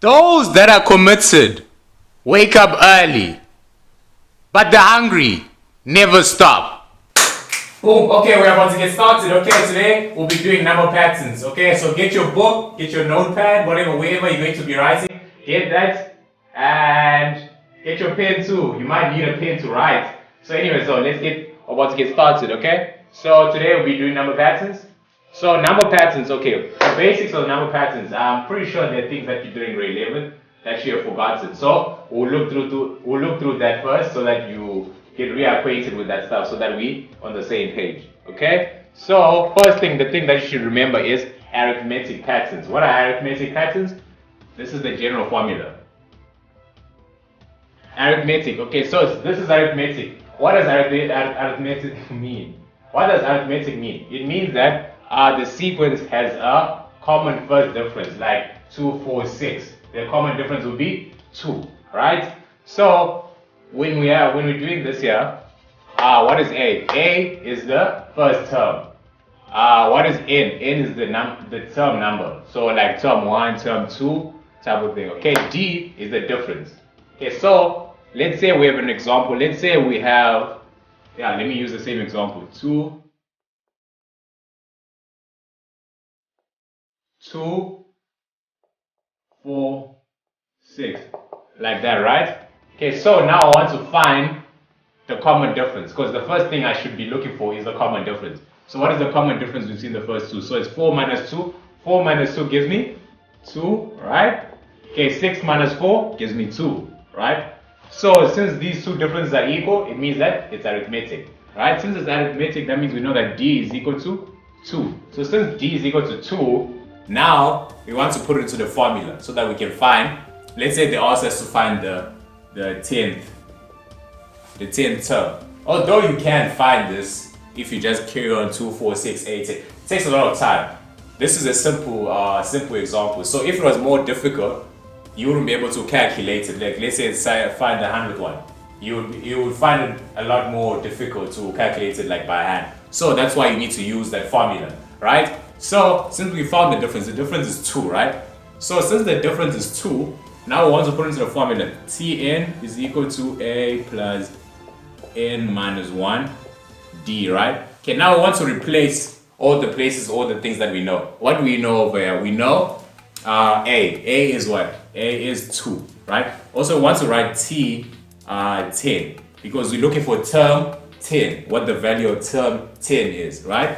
Those that are committed wake up early, but the hungry never stop. Boom. Okay, we're about to get started. Okay, today we'll be doing number patterns. Okay, so get your book, get your notepad, wherever you're going to be writing. Get that, and get your pen too. You might need a pen to write. So anyway, so let's get about to get started. Okay, so today we'll be doing number patterns. So number patterns, okay, the basics of number patterns, I'm pretty sure there are things that you do in grade 11 that you have forgotten. So we'll look through that first so that you get reacquainted with that stuff so that we on the same page. Okay? So first thing, the thing that you should remember is arithmetic patterns. What are arithmetic patterns? This is the general formula. Arithmetic, okay, so this is arithmetic. What does arithmetic mean? What does arithmetic mean? It means that the sequence has a common first difference, like 2, 4, 6. The common difference will be 2, right? So when we're doing this here, what is A? A is the first term. What is N? N is the term number. So like term 1, term 2 type of thing. Okay, D is the difference. Okay, so let's say we have an example. Let's say we have, let me use the same example. 2, 4, 6, like that, right? Okay, so now I want to find the common difference, because the first thing I should be looking for is the common difference. So what is the common difference between the first two? So it's 4 minus 2. 4 minus 2 gives me 2, right? Okay, 6 minus 4 gives me 2, right? So since these two differences are equal, it means that it's arithmetic, right? Since it's arithmetic, that means we know that D is equal to 2. So since D is equal to 2, now we want to put it into the formula so that we can find, let's say the answer is to find the 10th term. Although you can find this if you just carry on 2, 4, 6, 8, 10. It takes a lot of time. This is a simple example. So if it was more difficult, you wouldn't be able to calculate it. Like let's say find the 100th one. You would find it a lot more difficult to calculate it like by hand. So that's why you need to use that formula, right? So since we found the difference is 2, right? So since the difference is 2, now we want to put into the formula. Tn is equal to A plus n minus 1 d, right? Okay, now we want to replace all the places, all the things that we know. What do we know over here? We know A is what? A is 2, right? Also we want to write T 10 because we're looking for term 10, what the value of term 10 is, right?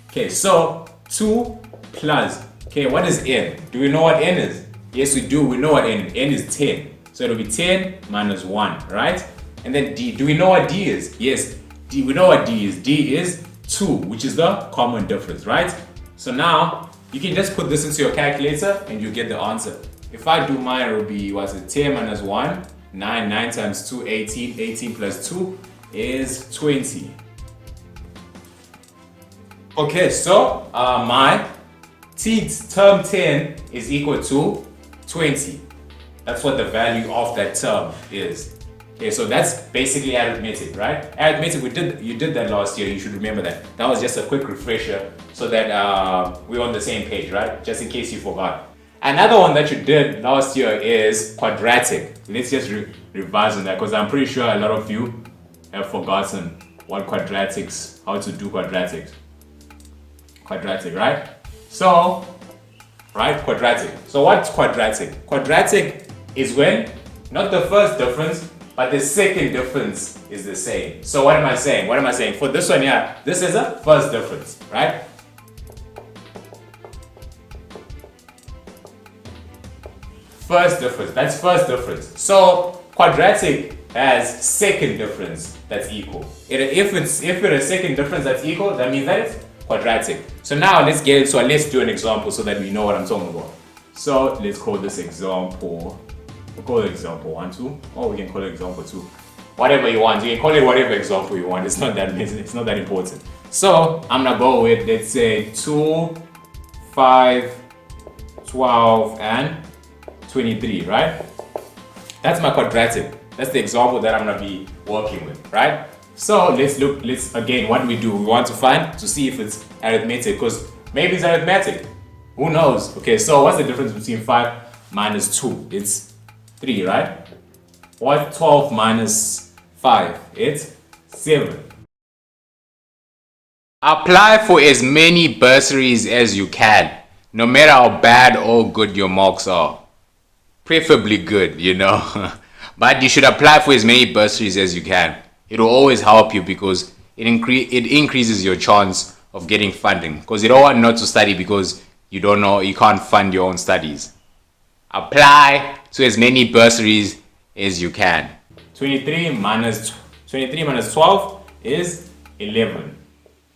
Okay, so 2 plus, okay, what is n? Do we know what n is? Yes, we do. We know what n is 10. So it'll be 10 minus 1, right? And then d, do we know what d is? Yes, d, we know what d is. D is 2, which is the common difference, right? So now you can just put this into your calculator and you get the answer. If I do mine, it will be, what's it, 10 minus 1, 9, 9 times 2, 18, 18 plus 2 is 20. Okay, so my term 10 is equal to 20. That's what the value of that term is. Okay, so that's basically arithmetic, right? Arithmetic, you did that last year. You should remember that. That was just a quick refresher so that we're on the same page, right? Just in case you forgot. Another one that you did last year is quadratic. Let's just revise on that because I'm pretty sure a lot of you have forgotten what quadratics, how to do quadratics. Quadratic, right? So, right, quadratic. So what's quadratic? Quadratic is when not the first difference, but the second difference is the same. So what am I saying? What am I saying? For this one here, this is a first difference, right? First difference, that's first difference. So quadratic has second difference that's equal. If it's a second difference that's equal, that means that it's quadratic. So now let's do an example so that we know what I'm talking about. So let's call this example. We'll call it example 1, 2. Or we can call it example 2. Whatever you want. You can call it whatever example you want. It's not that important. So I'm gonna go with, let's say 2, 5, 12, and 23, right? That's my quadratic. That's the example that I'm gonna be working with, right? So let's again, what do? We want to see if it's arithmetic, because maybe it's arithmetic. Who knows? Okay, so what's the difference between 5 minus 2? It's 3, right? What's 12 minus 5? It's 7. Apply for as many bursaries as you can, no matter how bad or good your marks are. Preferably good, you know. But you should apply for as many bursaries as you can. It will always help you because it increases your chance of getting funding. Because you don't want not to study because you don't know, you can't fund your own studies. Apply to as many bursaries as you can. 23 minus 12 is 11.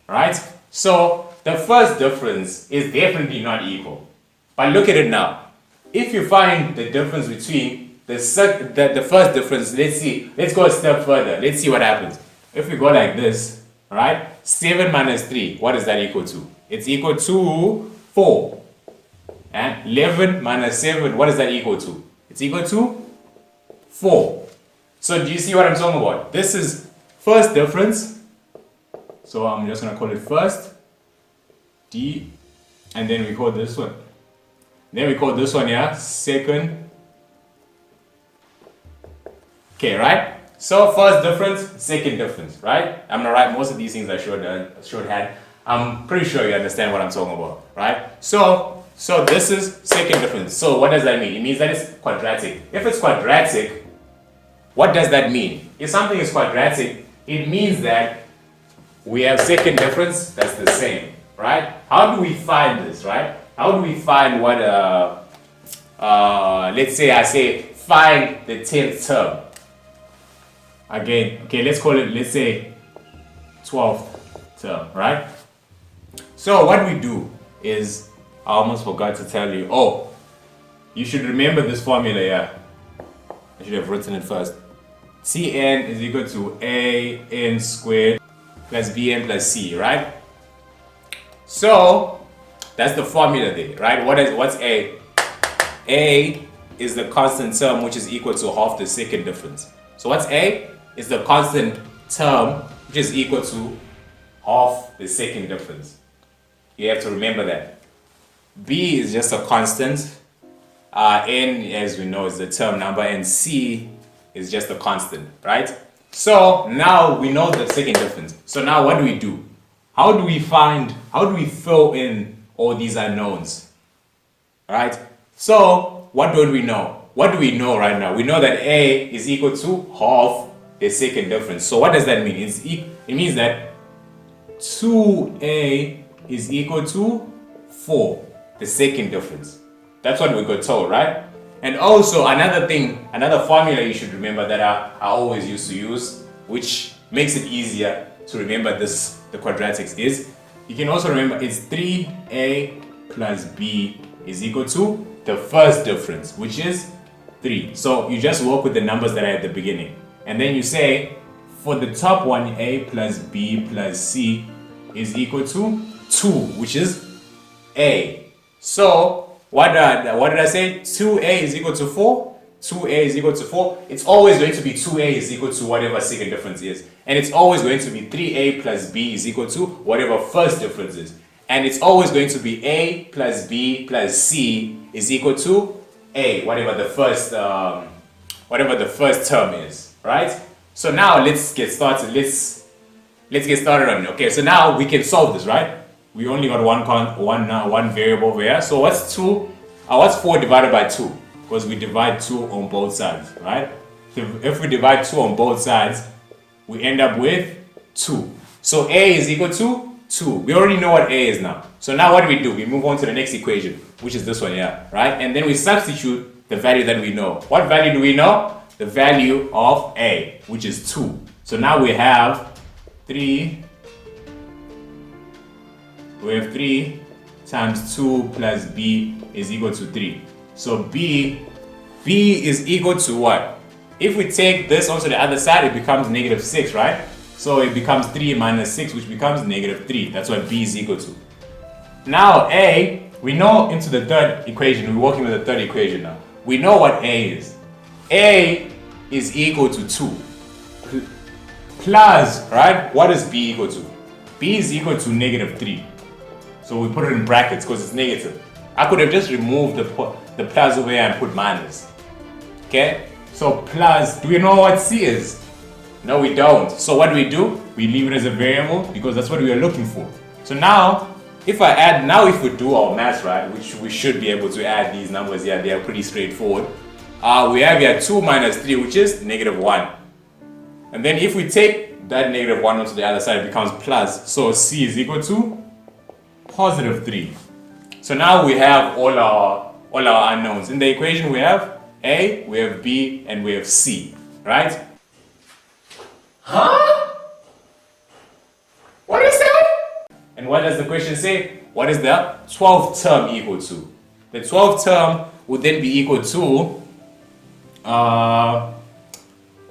Right? So the first difference is definitely not equal. But look at it now. If you find the difference between the first difference, let's go a step further. Let's see what happens. If we go like this, right? 7 minus 3, what is that equal to? It's equal to 4. And 11 minus 7, what is that equal to? It's equal to 4. So do you see what I'm talking about? This is first difference. So I'm just gonna call it first, D, and then we call this one. Then we call this one here, second. Okay, right? So first difference, second difference, right? I'm gonna write most of these things I shorthand. I'm pretty sure you understand what I'm talking about, right? So this is second difference. So what does that mean? It means that it's quadratic. If it's quadratic, what does that mean? If something is quadratic, it means that we have second difference that's the same, right? How do we find this, right? How do we find what, let's say I say find the 10th term. Again, okay, let's call it, let's say 12th term, right? So what we do is, I almost forgot to tell you, oh, you should remember this formula here. I should have written it first. Tn is equal to an squared plus bn plus c, right? So that's the formula there, right? What's a? A is the constant term which is equal to half the second difference. So what's a? Is the constant term which is equal to half the second difference. You have to remember that. B is just a constant. N, as we know, is the term number, and C is just a constant, right? So now we know the second difference. So now what do? How do we fill in all these unknowns? Right? So what don't we know? What do we know right now? We know that A is equal to half the second difference. So what does that mean? It means that 2A is equal to 4, the second difference. That's what we got told, right? And also another formula you should remember that I always used to use, which makes it easier to remember the quadratics, is you can also remember it's 3a plus b is equal to the first difference, which is 3. So you just work with the numbers that are at the beginning. And then you say, for the top one, a plus b plus c is equal to 2, which is a. So what did I say? 2a is equal to 4. 2a is equal to 4. It's always going to be 2a is equal to whatever second difference is. And it's always going to be 3a plus b is equal to whatever first difference is. And it's always going to be a plus b plus c is equal to a, whatever the first term is, right? So now let's get started. Let's get started on it. Okay, so now we can solve this, right? We only got one variable over here. So what's 4 divided by 2? Because we divide 2 on both sides, right? If we divide 2 on both sides, we end up with 2. So a is equal to 2. We already know what a is now. So now what do? We move on to the next equation, which is this one here, right? And then we substitute the value that we know. What value do we know? The value of a, which is 2. So now we have 3 times 2 plus b is equal to 3. So b is equal to what? If we take this onto the other side, it becomes negative 6, right? So it becomes 3 minus 6, which becomes negative 3. That's what b is equal to. Now a, we know into the third equation, we're working with the third equation now. We know what a is. A is equal to 2 plus, right? What is b equal to? B is equal to negative 3. So we put it in brackets because it's negative. I could have just removed the plus over here and put minus. Okay? So plus, do we know what C is? No, we don't. So what do? We leave it as a variable because that's what we are looking for. So now, if we do our maths right, which we should be able to add these numbers here, they are pretty straightforward. We have here 2 minus 3, which is negative 1. And then if we take that negative 1 onto the other side, it becomes plus. So C is equal to positive 3. So now we have all our unknowns. In the equation we have A, we have B, and we have C, right? Huh? What is that? And what does the question say? What is the 12th term equal to? The 12th term would then be equal to,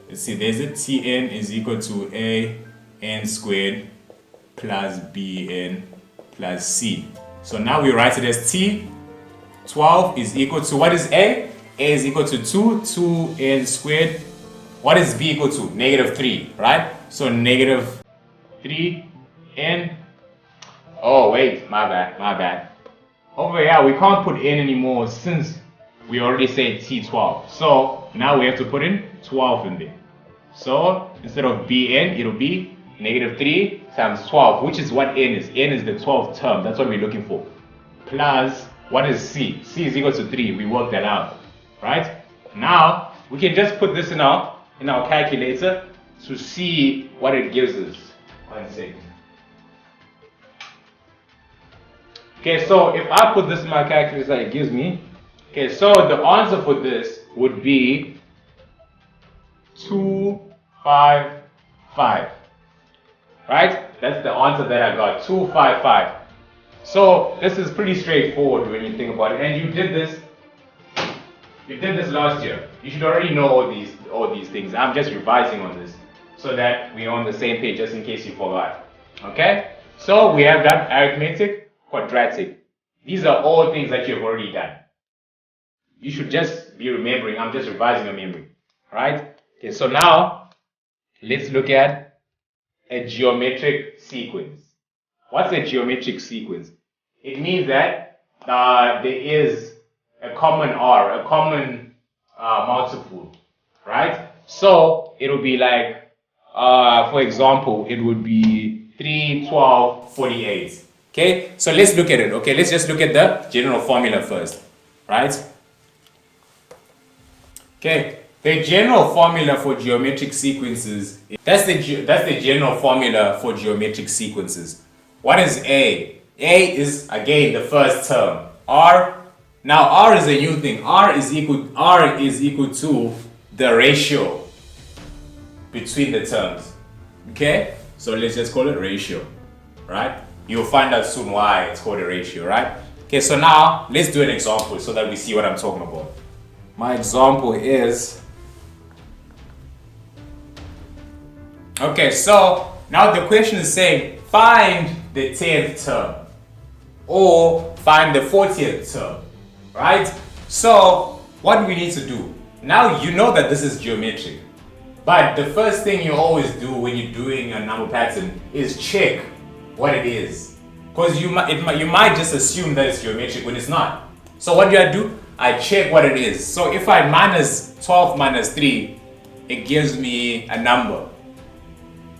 let's see, there's a Tn is equal to an squared plus bn plus c. So now we write it as T, 12 is equal to, what is A? A is equal to 2n squared. What is B equal to? Negative 3, right? So negative 3n. Oh wait, my bad. Over here, we can't put n anymore since we already said T12. So now we have to put in 12 in there. So instead of bn, it'll be negative 3 times 12, which is what n is. N is the 12th term. That's what we're looking for. Plus, what is C? C is equal to 3. We worked that out, right? Now, we can just put this in our calculator to see what it gives us. 1 second. Okay, so if I put this in my calculator, it gives me, okay, so the answer for this would be 255. Right? That's the answer that I got, 255. So this is pretty straightforward when you think about it. And you did this last year. You should already know all these things. I'm just revising on this so that we're on the same page just in case you forgot. Okay? So we have that arithmetic, quadratic. These are all things that you've already done. You should just be remembering. I'm just revising your memory. Right? Okay, so now let's look at a geometric sequence. What's a geometric sequence? It means that there is a common R, a common multiple, right? So it would be like, for example, it would be 3, 12, 48. Okay, so let's look at it. Okay, let's just look at the general formula first, right? Okay. The general formula for geometric sequences, that's the general formula for geometric sequences. What is A? A is, again, the first term. R, now R is a new thing. R is equal to the ratio between the terms. Okay? So let's just call it ratio, right? You'll find out soon why it's called a ratio, right? Okay, so now let's do an example so that we see what I'm talking about. My example is, okay, so now the question is saying find the 10th term or find the 40th term, right? So what do we need to do? Now you know that this is geometric, but the first thing you always do when you're doing a number pattern is check what it is, because you might just assume that it's geometric when it's not. So what do I do? I check what it is. So if I minus 12 minus 3, it gives me a number.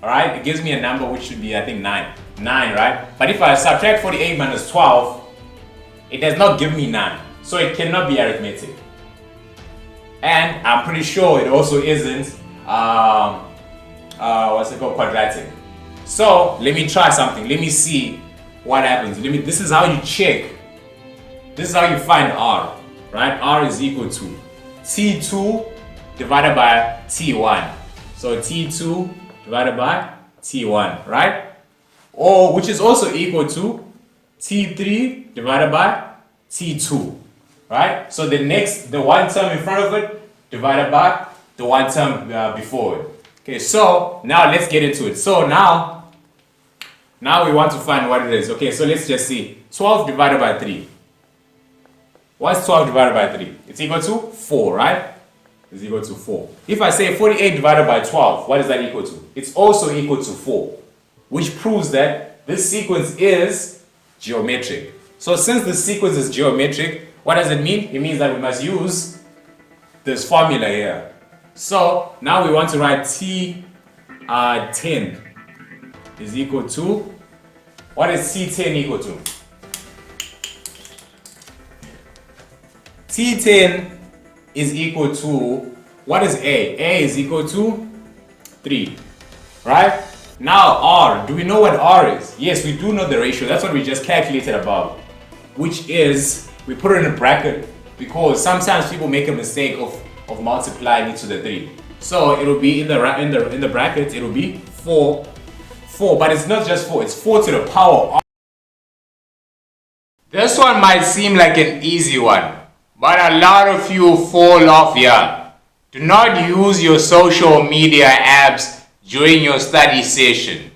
Alright, it gives me a number which should be, I think, 9. 9, right? But if I subtract 48 minus 12, it does not give me 9. So it cannot be arithmetic. And I'm pretty sure it also isn't, quadratic. So let me try something. Let me see what happens. This is how you check. This is how you find R, right? R is equal to T2 divided by T1. So T2 divided by T1, right? Or which is also equal to T3 divided by T2, right? So the one term in front of it divided by the one term before it. Okay, so now let's get into it. So now we want to find what it is. Okay, so let's just see. 12 divided by 3. What's 12 divided by 3? It's equal to 4, right? It's equal to 4. If I say 48 divided by 12, what is that equal to? It's also equal to 4, which proves that this sequence is geometric. So since the sequence is geometric, what does it mean? It means that we must use this formula here. So now we want to write T10 is equal to, what is T10 equal to? T10 is equal to, what is A? A is equal to 3, right? Now R, do we know what R is? Yes, we do know the ratio. That's what we just calculated above, which is, we put it in a bracket because sometimes people make a mistake of multiplying it to the 3. So it'll be in the bracket, it'll be 4, but it's not just 4, it's 4 to the power of. This one might seem like an easy one, but a lot of you fall off here. Do not use your social media apps during your study session.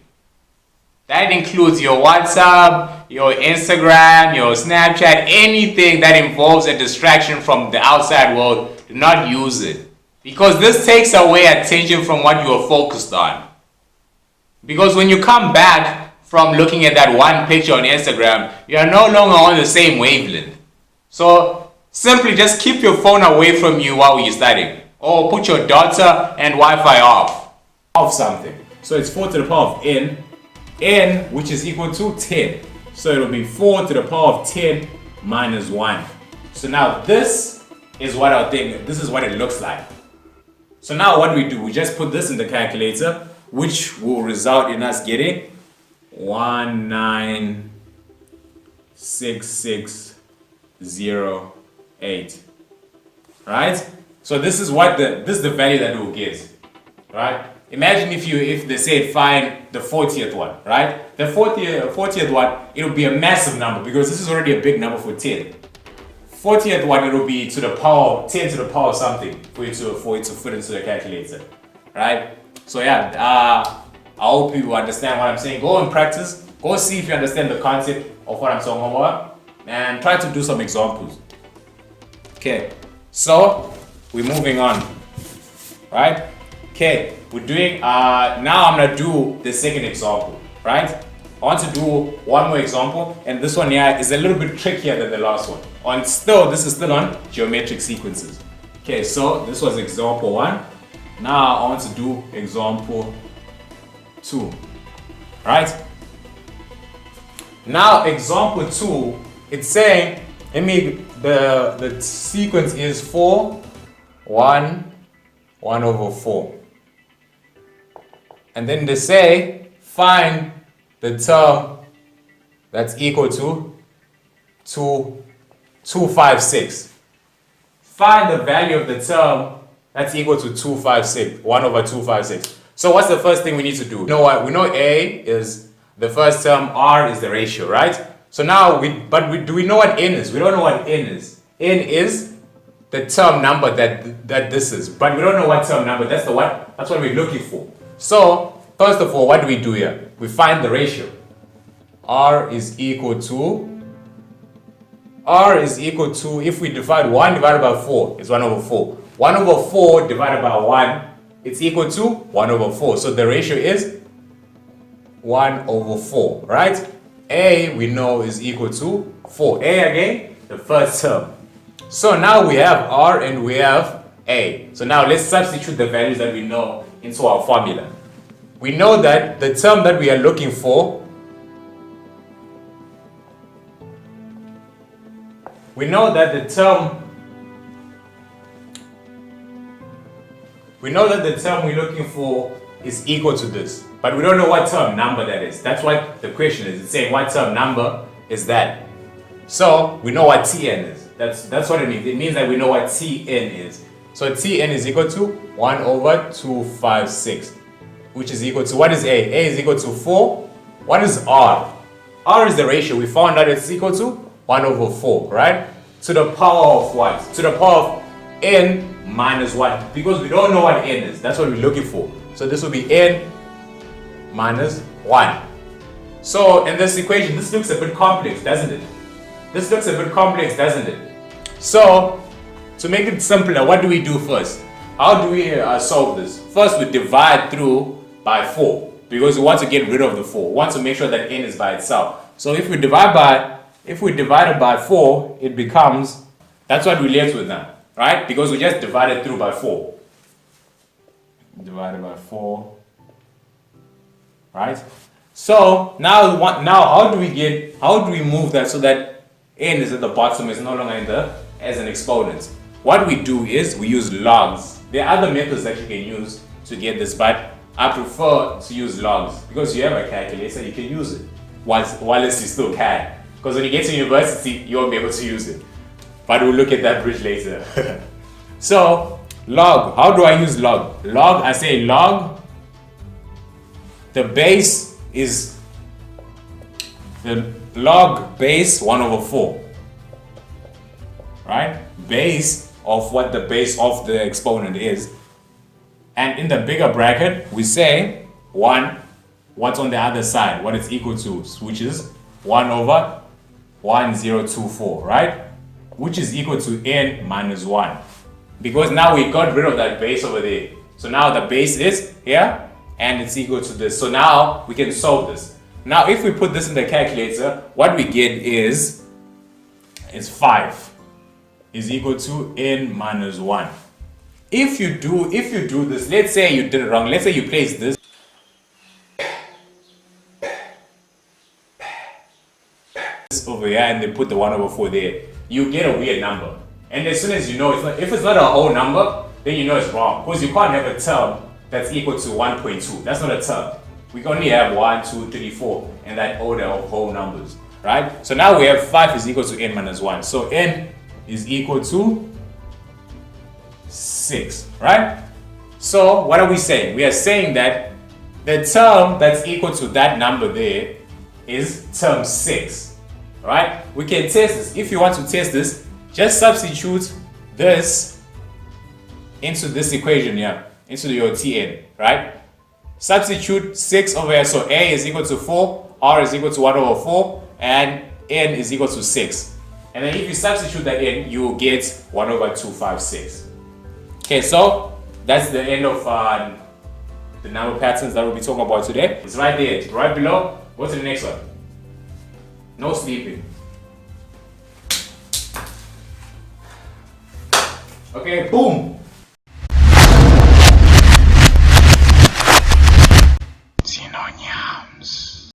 That includes your WhatsApp, your Instagram, your Snapchat, anything that involves a distraction from the outside world. Do not use it, because this takes away attention from what you are focused on. Because when you come back from looking at that one picture on Instagram, you are no longer on the same wavelength. So simply just keep your phone away from you while you're studying, or put your data and Wi-Fi off something. So it's 4 to the power of n, which is equal to 10. So it'll be 4 to the power of 10 minus 1. So now this is what our thing, this is what it looks like. So now what do? We just put this in the calculator, which will result in us getting 196608. Right? So this is what this is the value that we'll get. Right? Imagine if they said find the 40th one, right? The 40th one, it'll be a massive number because this is already a big number for 10. 40th one, it'll be to the power 10 to the power something for it to fit into the calculator, right? So yeah, I hope you understand what I'm saying. Go and practice. Go see if you understand the concept of what I'm talking about, and try to do some examples. Okay, so we're moving on, right? Okay, we're doing, now I'm gonna do the second example, right? I want to do one more example, and this one here is a little bit trickier than the last one. This is still on geometric sequences. Okay, so this was example 1. Now I want to do example 2, right? Now example 2, it's saying, the sequence is 4, 1, 1 over 4. And then they say, find the term that's equal to 256. Find the value of the term that's equal to 256, 1 over 256. So what's the first thing we need to do? You know what? We know A is the first term, R is the ratio, right? So now, do we know what N is? We don't know what N is. N is the term number that this is, but we don't know what term number. That's what we're looking for. So first of all, what do we do here? We find the ratio. R is equal to, if we divide 1 divided by 4, it's 1 over 4. 1 over 4 divided by 1, it's equal to 1 over 4. So the ratio is 1 over 4, right? A, we know, is equal to 4. A again, the first term. So now we have R and we have A. So now let's substitute the values that we know into our formula. We know that the term that we are looking for, we're looking for is equal to this, but we don't know what term number that is. That's what the question is. It's saying what term number is that. So we know what Tn is. That's what it means. It means that we know what Tn is. So Tn is equal to 1 over 256, which is equal to, what is A? A is equal to 4. What is R? R is the ratio. We found out it's equal to 1 over 4, right? To the power of what? To the power of n minus 1, because we don't know what n is. That's what we're looking for. So this will be n minus 1. So in this equation, this looks a bit complex, doesn't it? So to make it simpler, what do we do first? How do we solve this? First, we divide through by 4, because we want to get rid of the 4. We want to make sure that n is by itself. So if we divide by If we divide it by 4, it becomes, that's what we're left with now, right? Because we just divided through by 4. Divided by 4, right? So now how do we move that so that n is at the bottom, is no longer as an exponent? What we do is we use logs. There are other methods that you can use to get this, but I prefer to use logs because you have a calculator, you can use it while you still can. Because when you get to university, you won't be able to use it. But we'll look at that bridge later. So, log. How do I use log? Log, I say log. The base is the log base 1 over 4. Right? Base of what the base of the exponent is. And in the bigger bracket, we say 1, what's on the other side, what it's equal to, which is 1 over 1024, right? Which is equal to n minus 1. Because now we got rid of that base over there. So now the base is here, and it's equal to this. So now we can solve this. Now if we put this in the calculator, what we get is 5 is equal to n minus 1. If you do this, let's say you did it wrong. Let's say you place this over here and they put the 1 over 4 there. You get a weird number. And as soon as you know if it's not a whole number, then you know it's wrong. Because you can't have a term that's equal to 1.2. That's not a term. We can only have 1, 2, 3, 4 in that order of whole numbers. Right? So now we have 5 is equal to n minus 1. So n is equal to 6, right? So what are we saying? We are saying that the term that's equal to that number there is term 6, right? We can test this. If you want to test this, just substitute this into this equation here, into your Tn, right? Substitute 6 over here, so A is equal to 4, R is equal to 1 over 4, and N is equal to 6. And then if you substitute that in, you will get 1 over 256. Okay, so that's the end of the number patterns that we'll be talking about today. It's right there, it's right below. Go to the next one. No sleeping. Okay, boom.